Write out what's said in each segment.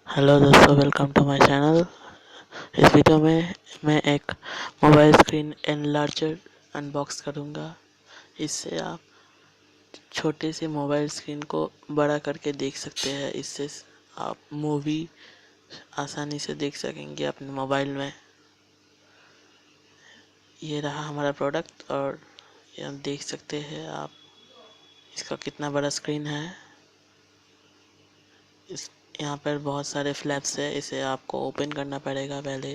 Hello दोस्तों, welcome to my channel. इस video में मैं एक मोबाइल स्क्रीन एनलार्जर अनबॉक्स करूँगा। इससे आप छोटे से मोबाइल स्क्रीन को बड़ा करके देख सकते हैं। इससे आप मूवी आसानी से देख सकेंगे अपने मोबाइल में। ये रहा हमारा प्रोडक्ट और ये देख सकते हैं आप इसका कितना बड़ा स्क्रीन है। इस यहाँ पर बहुत सारे फ्लैप्स है। इसे आपको ओपन करना पड़ेगा पहले,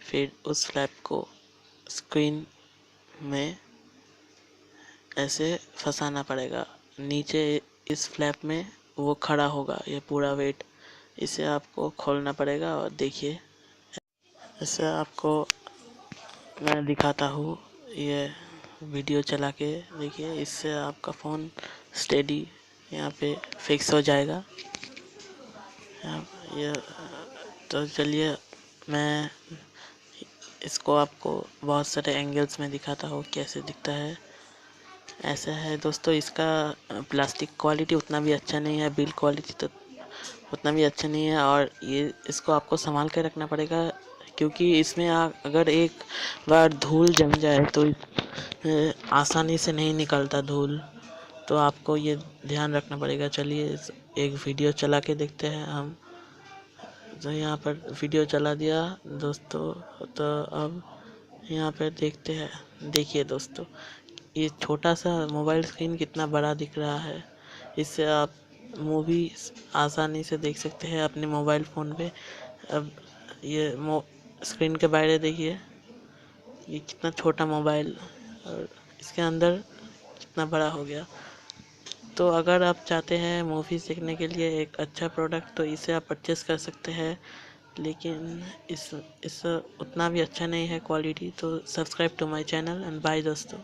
फिर उस फ्लैप को स्क्रीन में ऐसे फंसाना पड़ेगा। नीचे इस फ्लैप में वो खड़ा होगा, ये पूरा वेट। इसे आपको खोलना पड़ेगा और देखिए, इसे आपको मैं दिखाता हूँ। ये वीडियो चला के देखिए, इससे आपका फ़ोन स्टेडी यहाँ पे फिक्स हो जाएगा। ये तो चलिए, मैं इसको आपको बहुत सारे एंगल्स में दिखाता हूँ कैसे दिखता है। ऐसा है दोस्तों, इसका प्लास्टिक क्वालिटी उतना भी अच्छा नहीं है, बिल्ड क्वालिटी तो उतना भी अच्छा नहीं है। और ये इसको आपको संभाल कर रखना पड़ेगा, क्योंकि इसमें अगर एक बार धूल जम जाए तो आसानी से नहीं निकलता धूल। तो आपको ये ध्यान रखना पड़ेगा। चलिए एक वीडियो चला के देखते हैं हम। तो यहाँ पर वीडियो चला दिया दोस्तों, तो अब यहाँ पर देखते हैं। देखिए दोस्तों, ये छोटा सा मोबाइल स्क्रीन कितना बड़ा दिख रहा है। इससे आप मूवी आसानी से देख सकते हैं अपने मोबाइल फ़ोन पे। अब ये स्क्रीन के बाहर देखिए, ये कितना छोटा मोबाइल और इसके अंदर कितना बड़ा हो गया। तो अगर आप चाहते हैं मूवीज़ देखने के लिए एक अच्छा प्रोडक्ट, तो इसे आप परचेस कर सकते हैं। लेकिन इस उतना भी अच्छा नहीं है क्वालिटी। तो subscribe to my channel and bye दोस्तों।